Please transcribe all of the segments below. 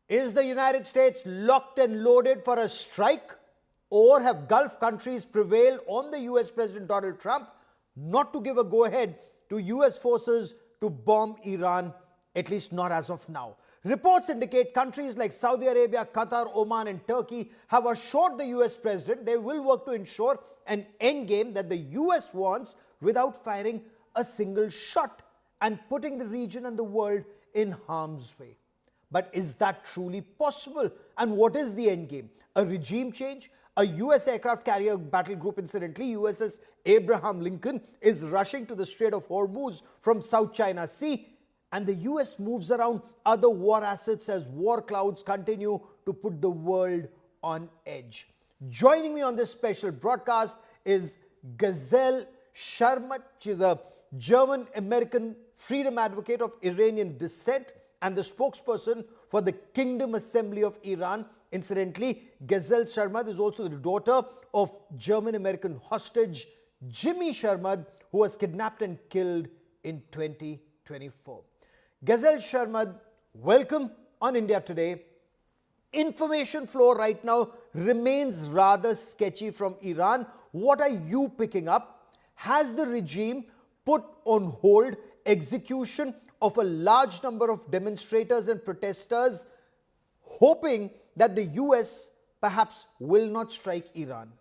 Is the United States locked and loaded for a strike? Or have Gulf countries prevailed on the US President Donald Trump not to give a go-ahead to US forces to bomb Iran, at least not as of now? Reports indicate countries like Saudi Arabia, Qatar, Oman and Turkey have assured the US President they will work to ensure an endgame that the US wants without firing a single shot and putting the region and the world in harm's way. But is that truly possible? And what is the endgame? A regime change? A US aircraft carrier battle group, incidentally, USS Abraham Lincoln, is rushing to the Strait of Hormuz from South China Sea. And the US moves around other war assets as war clouds continue to put the world on edge. Joining me on this special broadcast is Ghazel Sharmat. She's a German-American freedom advocate of Iranian descent and the spokesperson for the Kingdom Assembly of Iran. Incidentally, Ghazel Sharmat is also the daughter of German-American hostage Jimmy Sharmat, who was kidnapped and killed in 2024. Ghazel Sharmat, welcome on India Today. Information flow right now remains rather sketchy from Iran. What are you picking up? Has the regime put on hold execution of a large number of demonstrators and protesters, hoping that the US perhaps will not strike Iran?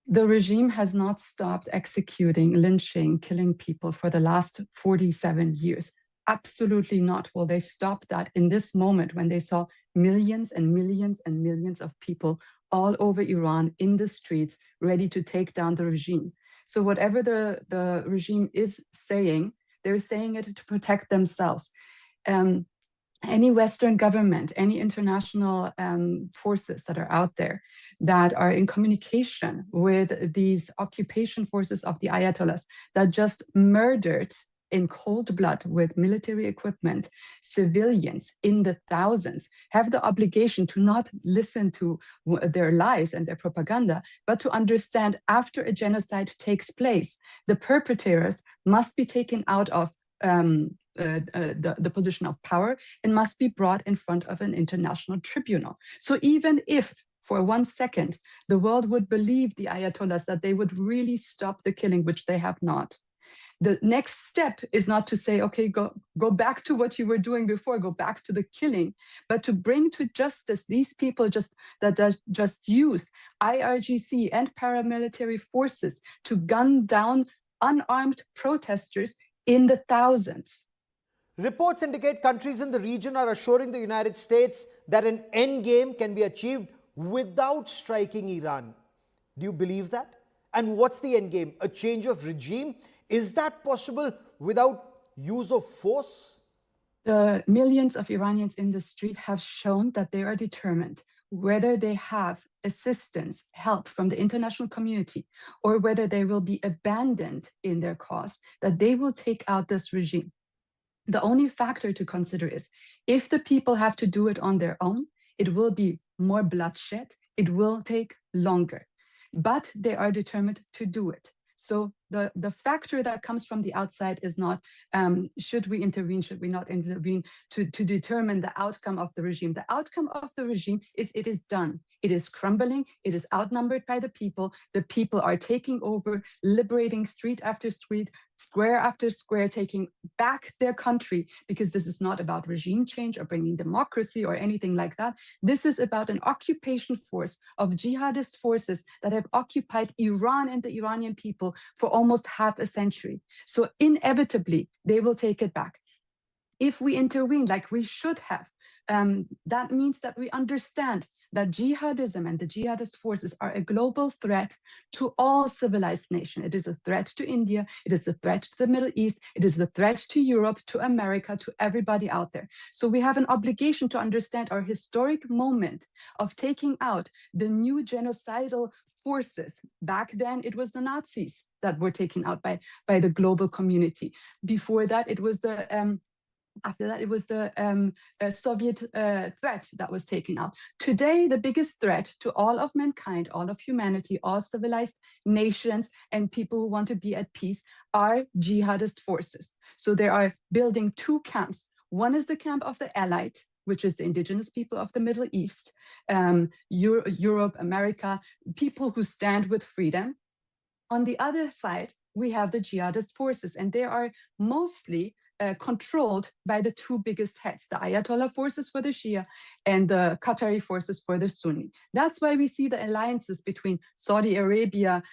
The regime has not stopped executing, lynching, killing people for the last 47 years. Absolutely not. Will they stop that in this moment when they saw millions and millions and millions of people all over Iran in the streets ready to take down the regime? So whatever the regime is saying, they're saying it to protect themselves. Any Western government, any international forces that are out there that are in communication with these occupation forces of the Ayatollahs that just murdered in cold blood with military equipment civilians in the thousands, have the obligation to not listen to their lies and their propaganda, but to understand after a genocide takes place, the perpetrators must be taken out of the position of power and must be brought in front of an international tribunal. So even if for 1 second the world would believe the Ayatollahs that they would really stop the killing, which they have not, the next step is not to say, okay, go back to what you were doing before, go back to the killing, but to bring to justice these people that just used IRGC and paramilitary forces to gun down unarmed protesters in the thousands. Reports indicate countries in the region are assuring the United States that an endgame can be achieved without striking Iran. Do you believe that? And what's the endgame? A change of regime? Is that possible without use of force? The millions of Iranians in the street have shown that they are determined, whether they have assistance, help from the international community, or whether they will be abandoned in their cause, that they will take out this regime. The only factor to consider is if the people have to do it on their own, it will be more bloodshed, it will take longer, but they are determined to do it. So the factor that comes from the outside is not, should we intervene, should we not intervene to determine the outcome of the regime. The outcome of the regime is it is done. It is crumbling. It is outnumbered by the people. The people are taking over, liberating street after street, square after square, taking back their country, because this is not about regime change or bringing democracy or anything like that. This is about an occupation force of jihadist forces that have occupied Iran and the Iranian people for almost half a century. So inevitably, they will take it back. If we intervene like we should have, that means that we understand that jihadism and the jihadist forces are a global threat to all civilized nations. It is a threat to India, it is a threat to the Middle East, it is a threat to Europe, to America, to everybody out there. So we have an obligation to understand our historic moment of taking out the new genocidal forces. Back then, it was the Nazis that were taken out by the global community. Before that, it was the after that, it was the Soviet threat that was taken out. Today, the biggest threat to all of mankind, all of humanity, all civilized nations and people who want to be at peace are jihadist forces. So they are building two camps. One is the camp of the Allied, which is the indigenous people of the Middle East, Europe, America, people who stand with freedom. On the other side, we have the jihadist forces, and they are mostly controlled by the two biggest heads, the Ayatollah forces for the Shia and the Qatari forces for the Sunni. That's why we see the alliances between Saudi Arabia,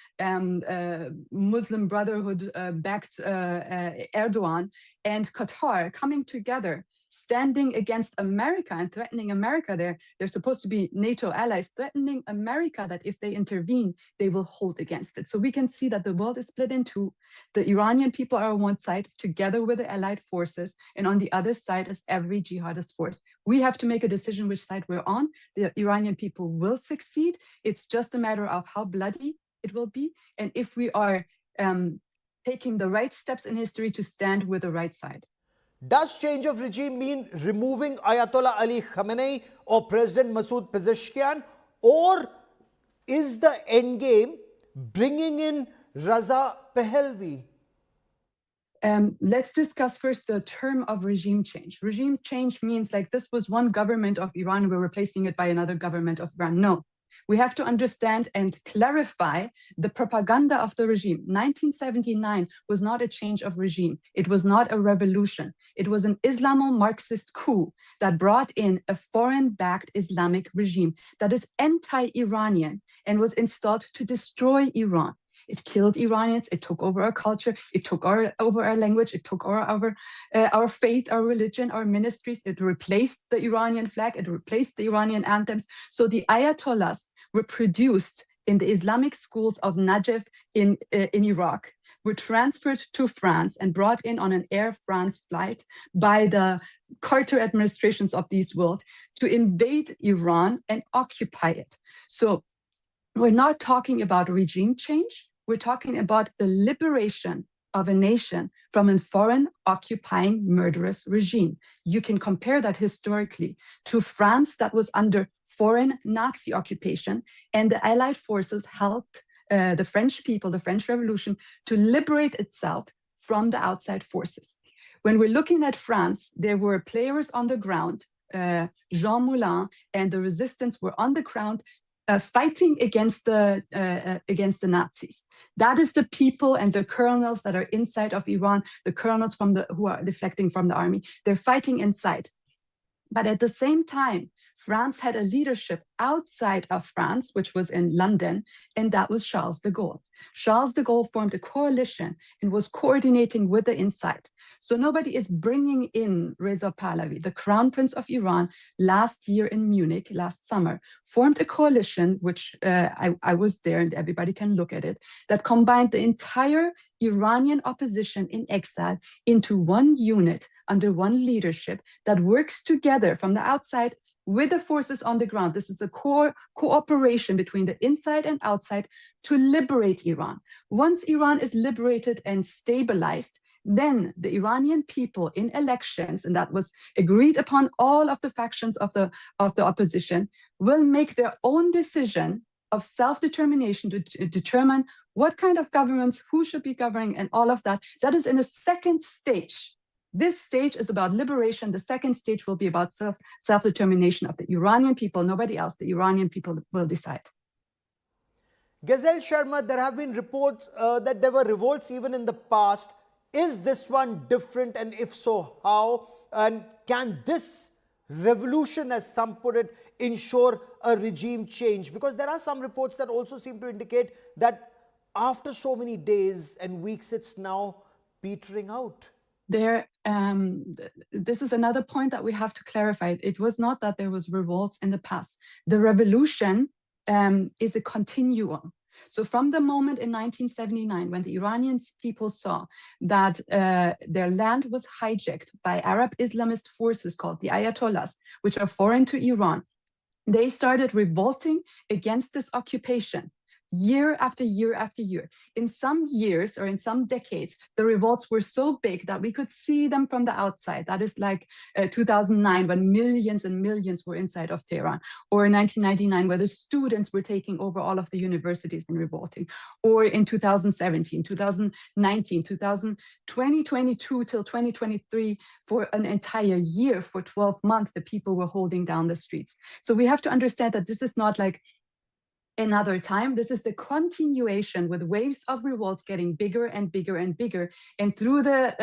Muslim Brotherhood-backed Erdogan, and Qatar coming together, standing against America and threatening America. They're supposed to be NATO allies, threatening America that if they intervene, they will hold against it. So we can see that the world is split in two. The Iranian people are on one side, together with the allied forces, and on the other side is every jihadist force. We have to make a decision which side we're on. The Iranian people will succeed. It's just a matter of how bloody it will be, and if we are taking the right steps in history to stand with the right side. Does change of regime mean removing Ayatollah Ali Khamenei or President Masoud Pezeshkian? Or is the endgame bringing in Reza Pahlavi? Let's discuss first the term of regime change. Regime change means like this was one government of Iran, we're replacing it by another government of Iran. No. We have to understand and clarify the propaganda of the regime. 1979 was not a change of regime. It was not a revolution. It was an Islamo-Marxist coup that brought in a foreign-backed Islamic regime that is anti-Iranian and was installed to destroy Iran. It killed Iranians, it took over our culture, it took over our language, it took over our faith, our religion, our ministries. It replaced the Iranian flag, it replaced the Iranian anthems. So the Ayatollahs were produced in the Islamic schools of Najaf in Iraq, were transferred to France and brought in on an Air France flight by the Carter administrations of this world to invade Iran and occupy it. So we're not talking about regime change. We're talking about the liberation of a nation from a foreign occupying murderous regime. You can compare that historically to France that was under foreign Nazi occupation, and the Allied forces helped the French people, the French Revolution, to liberate itself from the outside forces. When we're looking at France, there were players on the ground, Jean Moulin and the resistance were on the ground, fighting against the Nazis. That is the people and the colonels that are inside of Iran, the colonels who are defecting from the army. They're fighting inside. But at the same time, France had a leadership outside of France, which was in London, and that was Charles de Gaulle. Charles de Gaulle formed a coalition and was coordinating with the inside. So nobody is bringing in Reza Pahlavi, the crown prince of Iran, last year in Munich, last summer, formed a coalition, which I was there and everybody can look at it, that combined the entire Iranian opposition in exile into one unit under one leadership that works together from the outside with the forces on the ground. This is a cooperation between the inside and outside to liberate Iran. Once Iran is liberated and stabilized, then the Iranian people in elections, and that was agreed upon all of the factions of the opposition, will make their own decision of self-determination to determine what kind of governments, who should be governing, and all of that. That is in a second stage. This stage is about liberation. The second stage will be about self-determination of the Iranian people, nobody else. The Iranian people will decide. Ghazal Sharma, there have been reports that there were revolts even in the past. Is this one different, and if so, how? And can this revolution, as some put it, ensure a regime change? Because there are some reports that also seem to indicate that after so many days and weeks, it's now petering out. This is another point that we have to clarify. It was not that there was revolts in the past. The revolution is a continuum. So from the moment in 1979, when the Iranian people saw that their land was hijacked by Arab Islamist forces called the Ayatollahs, which are foreign to Iran, they started revolting against this occupation. year after year after year. In some years or in some decades, the revolts were so big that we could see them from the outside. That is like 2009, when millions and millions were inside of Tehran, or 1999, where the students were taking over all of the universities and revolting, or in 2017, 2019, 2022 till 2023, for an entire year, for 12 months, the people were holding down the streets. So we have to understand that this is not like another time. This is the continuation, with waves of revolts getting bigger and bigger and bigger. And through the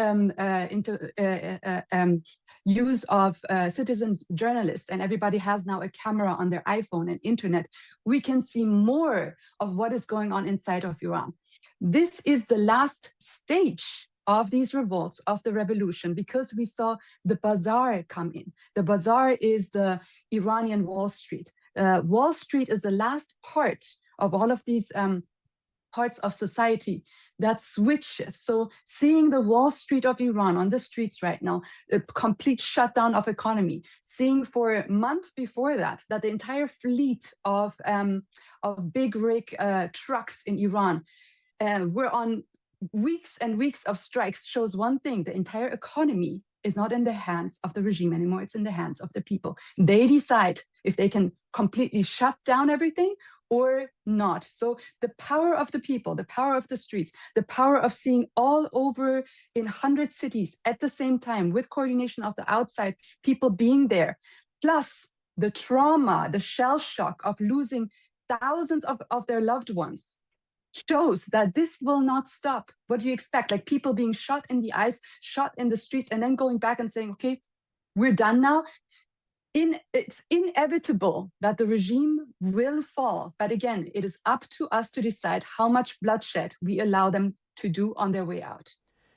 use of citizen journalists, and everybody has now a camera on their iPhone and internet, we can see more of what is going on inside of Iran. This is the last stage of these revolts, of the revolution, because we saw the bazaar come in. The bazaar is the Iranian Wall Street. Wall Street is the last part of all of these parts of society that switches. So seeing the Wall Street of Iran on the streets right now, a complete shutdown of economy, seeing for a month before that, that the entire fleet of big rig trucks in Iran were on weeks and weeks of strikes, shows one thing: the entire economy is not in the hands of the regime anymore, it's in the hands of the people. They decide if they can completely shut down everything or not. So the power of the people, the power of the streets, the power of seeing all over in 100 cities at the same time, with coordination of the outside people being there, plus the trauma, the shell shock of losing thousands of their loved ones, shows that this will not stop. What do you expect? Like people being shot in the eyes, shot in the streets, and then going back and saying, okay, we're done now. It's inevitable that the regime will fall. But again, it is up to us to decide how much bloodshed we allow them to do on their way out.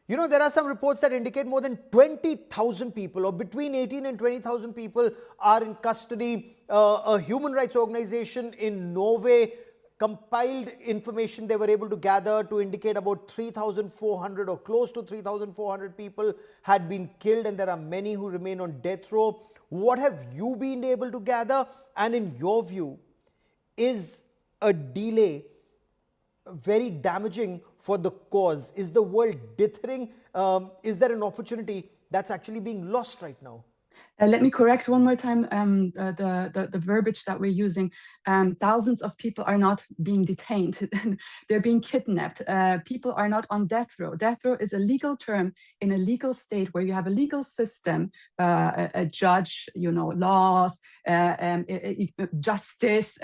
You know, there are some reports that indicate more than 20,000 people, or between 18 and 20,000 people, are in custody. A human rights organization in Norway compiled information they were able to gather to indicate about 3,400 or close to 3,400 people had been killed, and there are many who remain on death row. What have you been able to gather? And in your view, is a delay very damaging for the cause? Is the world dithering? Is there an opportunity that's actually being lost right now? Let me correct one more time the verbiage that we're using. Thousands of people are not being detained. They're being kidnapped. People are not on death row. Death row is a legal term in a legal state where you have a legal system, a judge, you know, laws, justice,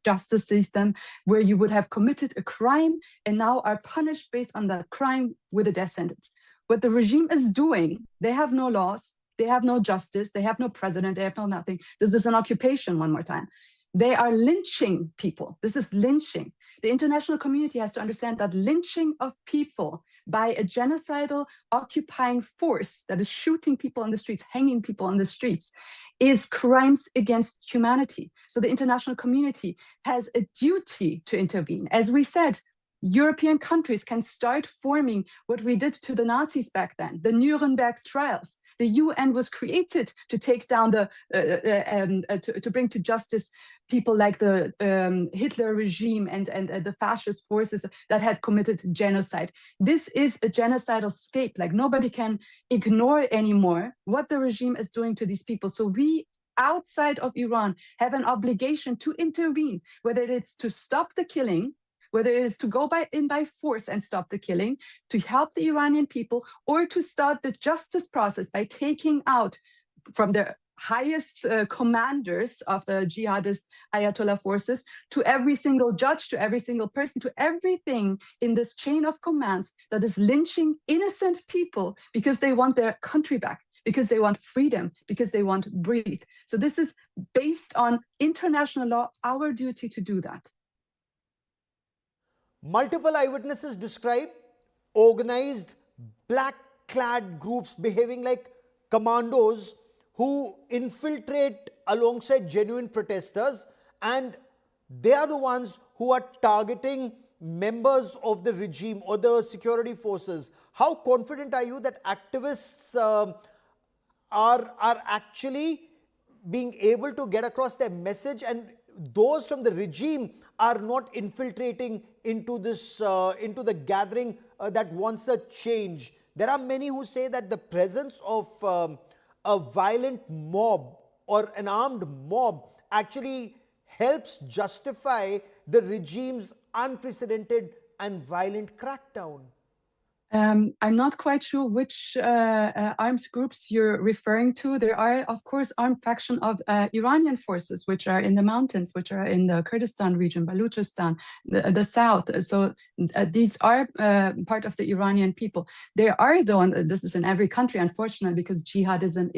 justice system, where you would have committed a crime and now are punished based on that crime with a death sentence. What the regime is doing, they have no laws. They have no justice. They have no president. They have no nothing. This is an occupation, one more time. They are lynching people. This is lynching. The international community has to understand that lynching of people by a genocidal occupying force that is shooting people on the streets, hanging people on the streets, is crimes against humanity. So the international community has a duty to intervene. As we said, European countries can start forming what we did to the Nazis back then, the Nuremberg trials. The UN was created to take down to bring to justice people like the Hitler regime and the fascist forces that had committed genocide. This is a genocidal scape. Like, nobody can ignore anymore what the regime is doing to these people. So we, outside of Iran, have an obligation to intervene, whether it's to stop the killing, whether it is to go in by force and stop the killing, to help the Iranian people, or to start the justice process by taking out from the highest commanders of the jihadist Ayatollah forces to every single judge, to every single person, to everything in this chain of commands that is lynching innocent people because they want their country back, because they want freedom, because they want to breathe. So this is based on international law, our duty to do that. Multiple eyewitnesses describe organized black-clad groups behaving like commandos who infiltrate alongside genuine protesters, and they are the ones who are targeting members of the regime or the security forces. How confident are you that activists are actually being able to get across their message? And those from the regime are not infiltrating into this into the gathering that wants a change. There are many who say that the presence of a violent mob or an armed mob actually helps justify the regime's unprecedented and violent crackdown. I'm not quite sure which armed groups you're referring to. There are, of course, armed faction of Iranian forces, which are in the mountains, which are in the Kurdistan region, Baluchistan, the south. So these are part of the Iranian people. There are, though, and this is in every country, unfortunately, because jihadism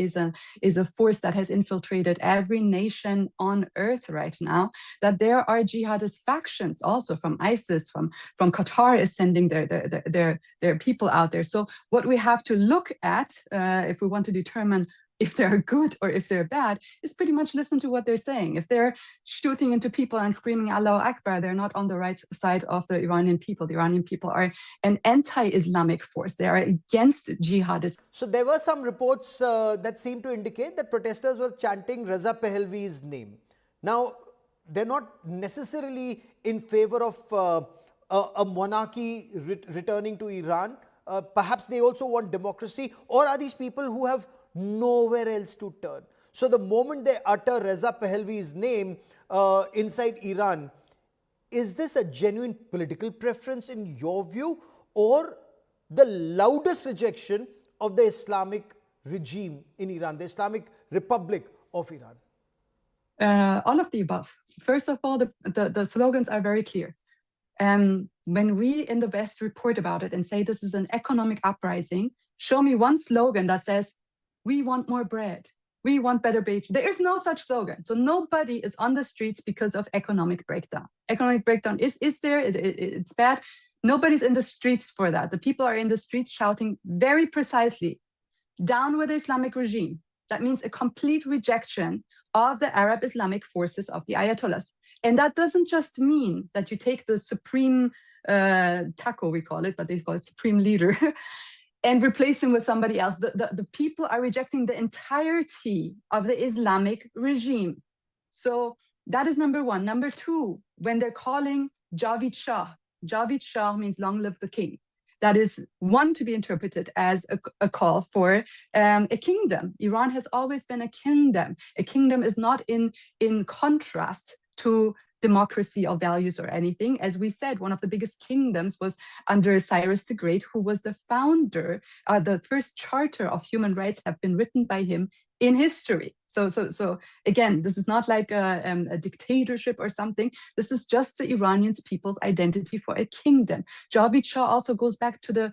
is a force that has infiltrated every nation on earth right now, that there are jihadist factions also from ISIS, from Qatar is sending their people out there. So what we have to look at, if we want to determine if they're good or if they're bad, is pretty much listen to what they're saying. If they're shooting into people and screaming Allahu Akbar, they're not on the right side of the Iranian people. The Iranian people are an anti-Islamic force. They are against jihadists. So there were some reports that seem to indicate that protesters were chanting Reza Pahlavi's name. Now, they're not necessarily in favor of a monarchy returning to Iran. Perhaps they also want democracy, or are these people who have nowhere else to turn? So the moment they utter Reza Pahlavi's name inside Iran, is this a genuine political preference in your view, or the loudest rejection of the Islamic regime in Iran, the Islamic Republic of Iran? All of the above. First of all, the slogans are very clear. When we in the West report about it and say this is an economic uprising, show me one slogan that says, we want more bread, we want better wage. There is no such slogan. So nobody is on the streets because of economic breakdown. Economic breakdown is there, it's bad. Nobody's in the streets for that. The people are in the streets shouting very precisely, down with the Islamic regime. That means a complete rejection of the Arab Islamic forces of the Ayatollahs. And that doesn't just mean that you take the supreme taco, we call it, but they call it supreme leader, and replace him with somebody else. The people are rejecting the entirety of the Islamic regime. So that is number one. Number two, when they're calling Javid Shah means long live the king. That is one to be interpreted as a call for a kingdom. Iran has always been a kingdom. A kingdom is not in contrast to democracy or values or anything. As we said, one of the biggest kingdoms was under Cyrus the Great, who was the founder. The first charter of human rights have been written by him in history. So again, this is not like a dictatorship or something. This is just the Iranian people's identity for a kingdom. Javid Shah also goes back to the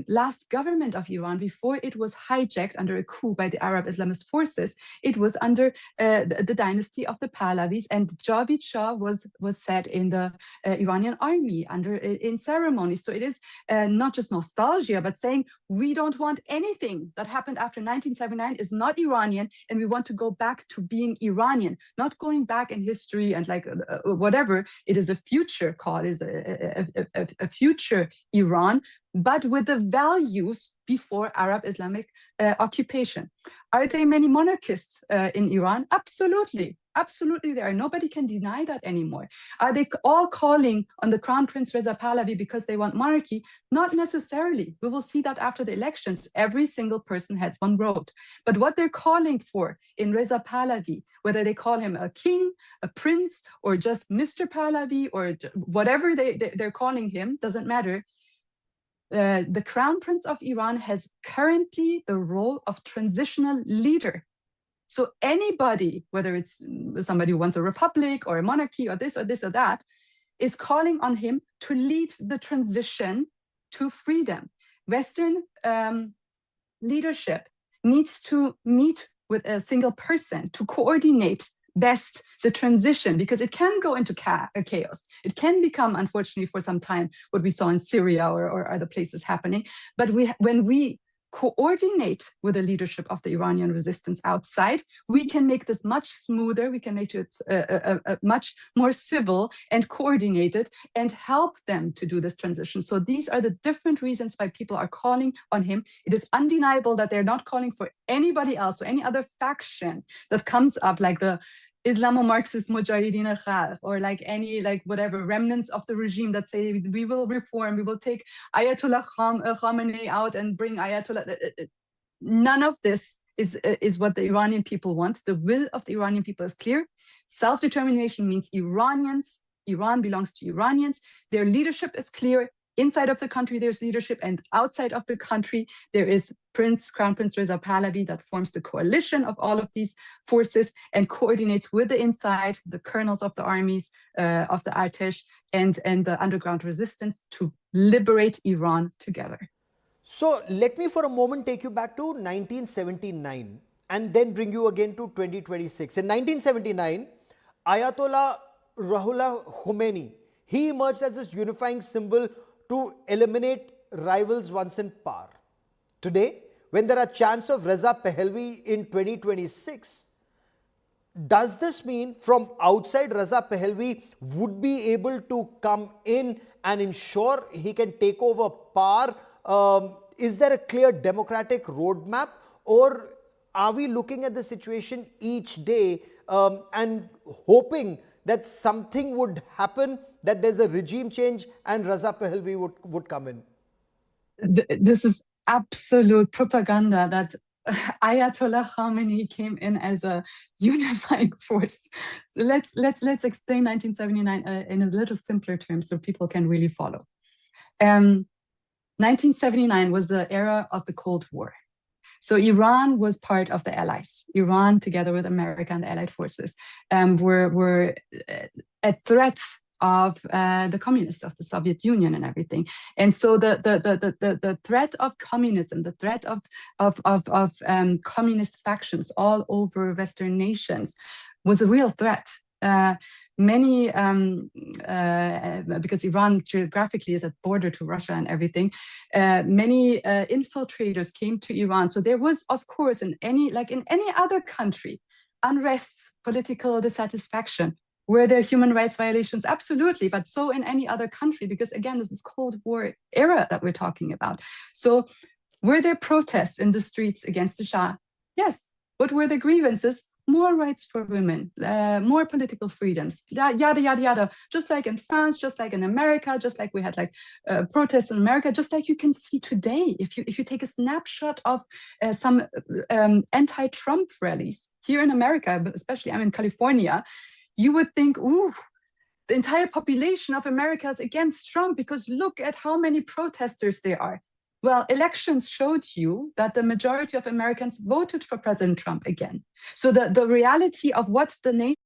last government of Iran before it was hijacked under a coup by the Arab Islamist forces. It was under the dynasty of the Pahlavis, and Javid Shah was set in the Iranian army in ceremony. So it is not just nostalgia, but saying we don't want anything that happened after 1979 is not Iranian, and we want to go back to being Iranian, not going back in history and like whatever. It is a future call, it is a future Iran, but with the values before Arab Islamic occupation. Are there many monarchists in Iran? Absolutely. Absolutely there are. Nobody can deny that anymore. Are they all calling on the Crown Prince Reza Pahlavi because they want monarchy? Not necessarily. We will see that after the elections. Every single person has one vote. But what they're calling for in Reza Pahlavi, whether they call him a king, a prince, or just Mr. Pahlavi, or whatever they're calling him, doesn't matter. The Crown Prince of Iran has currently the role of transitional leader. So anybody, whether it's somebody who wants a republic or a monarchy or this or that, is calling on him to lead the transition to freedom. Western leadership needs to meet with a single person to coordinate best the transition, because it can go into chaos. It can become, unfortunately, for some time, what we saw in Syria or other places happening. But when we coordinate with the leadership of the Iranian resistance outside, we can make this much smoother, we can make it much more civil and coordinated and help them to do this transition. So these are the different reasons why people are calling on him. It is undeniable that they're not calling for anybody else or any other faction that comes up, like the Islamo-Marxist Mujahideen Khalq, or like any like whatever remnants of the regime that say we will reform, we will take Ayatollah Khamenei out and bring Ayatollah. None of this is what the Iranian people want. The will of the Iranian people is clear. Self-determination means Iranians. Iran belongs to Iranians. Their leadership is clear. Inside of the country, there's leadership, and outside of the country, there is Crown Prince Reza Pahlavi that forms the coalition of all of these forces and coordinates with the inside, the colonels of the armies, of the Artesh, and the underground resistance to liberate Iran together. So let me for a moment take you back to 1979 and then bring you again to 2026. In 1979, Ayatollah Ruhollah Khomeini, he emerged as this unifying symbol to eliminate rivals once in power. Today, when there are chants of Reza Pahlavi in 2026, does this mean from outside Reza Pahlavi would be able to come in and ensure he can take over power? Is there a clear democratic roadmap, or are we looking at the situation each day and hoping that something would happen, that there's a regime change and Reza Pahlavi would come in? This is absolute propaganda that Ayatollah Khamenei came in as a unifying force. Let's explain 1979 in a little simpler terms so people can really follow. 1979 was the era of the Cold War. So Iran was part of the Allies. Iran, together with America and the Allied forces, were a threat of the communists, of the Soviet Union and everything. And so the threat of communism, the threat of communist factions all over Western nations was a real threat. Many, because Iran geographically is at border to Russia and everything, many infiltrators came to Iran. So there was, of course, in any other country, unrest, political dissatisfaction. Were there human rights violations? Absolutely, but so in any other country, because again, this is Cold War era that we're talking about. So were there protests in the streets against the Shah? Yes. What were the grievances? More rights for women, more political freedoms, yada, yada, yada. Just like in France, just like in America, just like we had protests in America, just like you can see today. If you take a snapshot of some anti-Trump rallies here in America, but especially I'm in California, you would think, ooh, the entire population of America is against Trump because look at how many protesters there are. Well, elections showed you that the majority of Americans voted for President Trump again. So the reality of what the nation